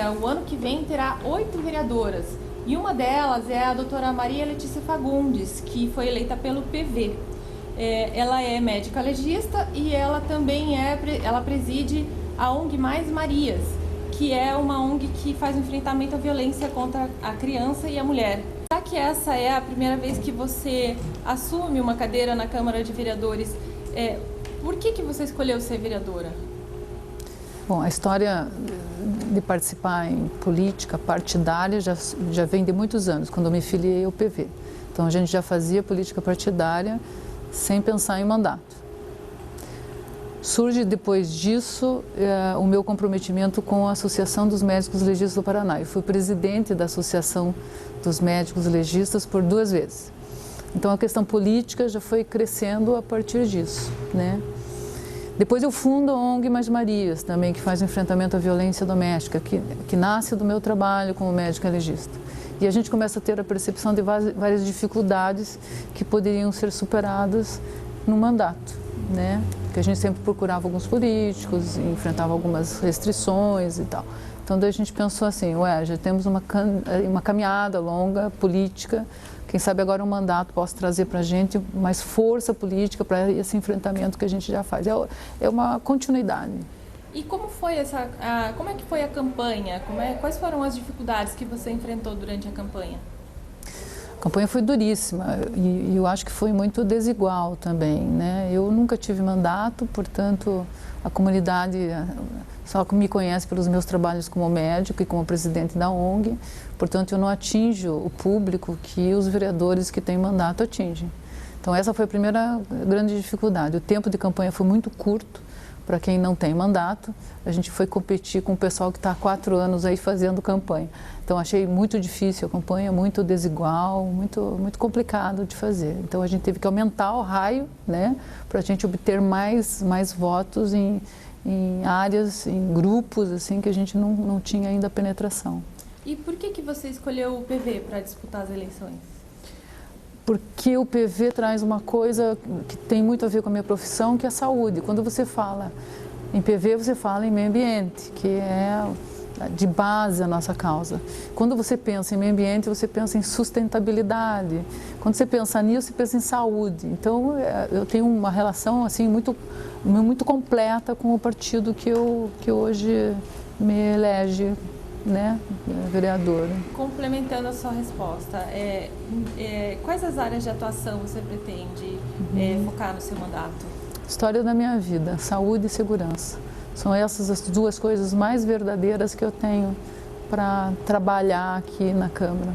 Câmara, o ano que vem, terá 8 vereadoras. E uma delas é a doutora Maria Letícia Fagundes, que foi eleita pelo PV. Ela é médica legista e ela também ela preside a ONG Mais Marias, que é uma ONG que faz enfrentamento à violência contra a criança e a mulher. Será que essa é a primeira vez que você assume uma cadeira na Câmara de Vereadores? Por que você escolheu ser vereadora? Bom, a história de participar em política partidária já vem de muitos anos, quando eu me filiei ao PV. Então a gente já fazia política partidária sem pensar em mandato. Surge depois disso o meu comprometimento com a Associação dos Médicos Legistas do Paraná. Eu fui presidente da Associação dos Médicos Legistas por 2 vezes. Então a questão política já foi crescendo a partir disso, né? Depois eu fundo a ONG Mais Marias, também, que faz enfrentamento à violência doméstica, que nasce do meu trabalho como médica legista. E a gente começa a ter a percepção de várias dificuldades que poderiam ser superadas no mandato, né? Que a gente sempre procurava alguns políticos, enfrentava algumas restrições e tal. Então daí a gente pensou assim, já temos uma caminhada longa, política, quem sabe agora um mandato possa trazer para a gente mais força política para esse enfrentamento que a gente já faz. É uma continuidade. E como foi como é que foi a campanha? Quais foram as dificuldades que você enfrentou durante a campanha? A campanha foi duríssima e eu acho que foi muito desigual também, né? Eu nunca tive mandato, portanto, a comunidade só me conhece pelos meus trabalhos como médico e como presidente da ONG, portanto, eu não atinjo o público que os vereadores que têm mandato atingem. Então, essa foi a primeira grande dificuldade. O tempo de campanha foi muito curto para quem não tem mandato. A gente foi competir com o pessoal que está há 4 anos aí fazendo campanha. Então, achei muito difícil a campanha, muito desigual, muito complicado de fazer. Então, a gente teve que aumentar o raio, né, para a gente obter mais votos em áreas, em grupos, assim, que a gente não tinha ainda penetração. E por que você escolheu o PV para disputar as eleições? Porque o PV traz uma coisa que tem muito a ver com a minha profissão, que é a saúde. Quando você fala em PV, você fala em meio ambiente, que é de base a nossa causa. Quando você pensa em meio ambiente, você pensa em sustentabilidade. Quando você pensa nisso, você pensa em saúde. Então, eu tenho uma relação assim muito completa com o partido que hoje me elege, né, vereadora. Complementando a sua resposta, quais as áreas de atuação você pretende focar no seu mandato? História da minha vida, saúde e segurança. São essas as 2 coisas mais verdadeiras que eu tenho para trabalhar aqui na Câmara.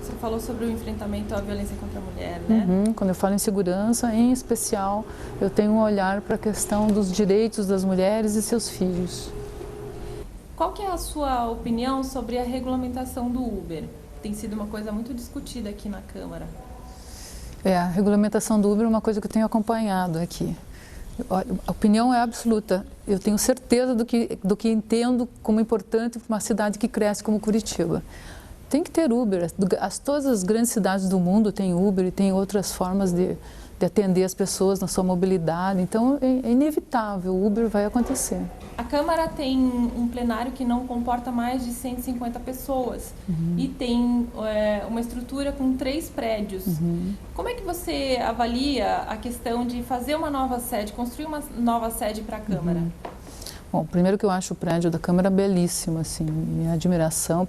Você falou sobre o enfrentamento à violência contra a mulher, né? Quando eu falo em segurança, em especial, eu tenho um olhar para a questão dos direitos das mulheres e seus filhos. Qual que é a sua opinião sobre a regulamentação do Uber? Tem sido uma coisa muito discutida aqui na Câmara. A regulamentação do Uber é uma coisa que eu tenho acompanhado aqui. A opinião é absoluta. Eu tenho certeza do que entendo como importante para uma cidade que cresce como Curitiba. Tem que ter Uber. Todas as grandes cidades do mundo têm Uber e têm outras formas de atender as pessoas na sua mobilidade. Então, é inevitável, o Uber vai acontecer. A Câmara tem um plenário que não comporta mais de 150 pessoas e tem uma estrutura com 3 prédios. Como é que você avalia a questão de fazer uma nova sede, construir uma nova sede para a Câmara? Bom, primeiro que eu acho o prédio da Câmara belíssimo, assim, minha admiração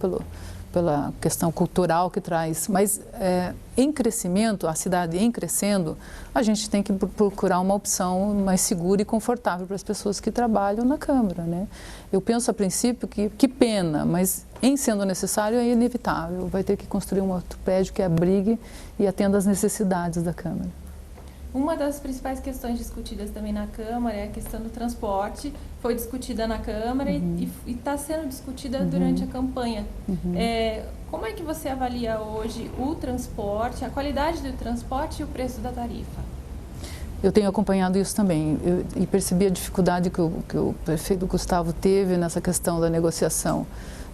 pela questão cultural que traz, mas em crescimento, a cidade em crescendo, a gente tem que procurar uma opção mais segura e confortável para as pessoas que trabalham na Câmara, né? Eu penso a princípio que pena, mas em sendo necessário é inevitável, vai ter que construir um outro prédio que abrigue e atenda às necessidades da Câmara. Uma das principais questões discutidas também na Câmara é a questão do transporte. Foi discutida na Câmara e está sendo discutida durante a campanha. Como é que você avalia hoje o transporte, a qualidade do transporte e o preço da tarifa? Eu tenho acompanhado isso também e percebi a dificuldade que o prefeito Gustavo teve nessa questão da negociação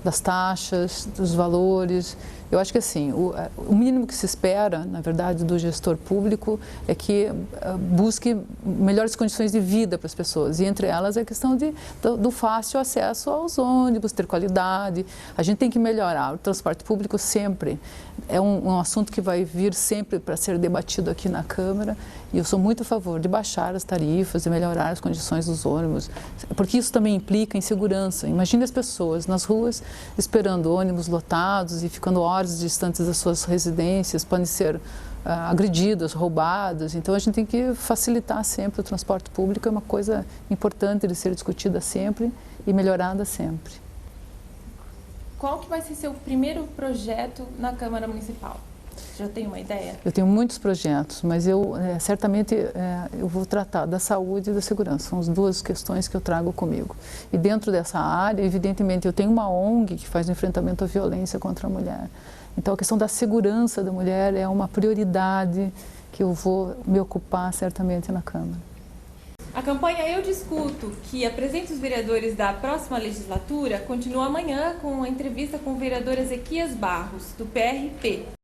das taxas, dos valores. Eu acho que assim, o mínimo que se espera, na verdade, do gestor público é que busque melhores condições de vida para as pessoas. E entre elas é a questão do fácil acesso aos ônibus, ter qualidade. A gente tem que melhorar. O transporte público sempre é um assunto que vai vir sempre para ser debatido aqui na Câmara. E eu sou muito a favor de baixar as tarifas e melhorar as condições dos ônibus, porque isso também implica em segurança. Imagine as pessoas nas ruas esperando ônibus lotados e ficando horas distantes das suas residências, podem ser agredidos, roubados. Então a gente tem que facilitar sempre o transporte público, é uma coisa importante de ser discutida sempre e melhorada sempre. Qual que vai ser seu primeiro projeto na Câmara Municipal? Já tem uma ideia? Eu tenho muitos projetos, mas eu certamente eu vou tratar da saúde e da segurança. São as duas questões que eu trago comigo. E dentro dessa área, evidentemente, eu tenho uma ONG que faz o enfrentamento à violência contra a mulher. Então, a questão da segurança da mulher é uma prioridade que eu vou me ocupar certamente na Câmara. A campanha Eu Discuto, que apresenta os vereadores da próxima legislatura, continua amanhã com a entrevista com o vereador Ezequias Barros, do PRP.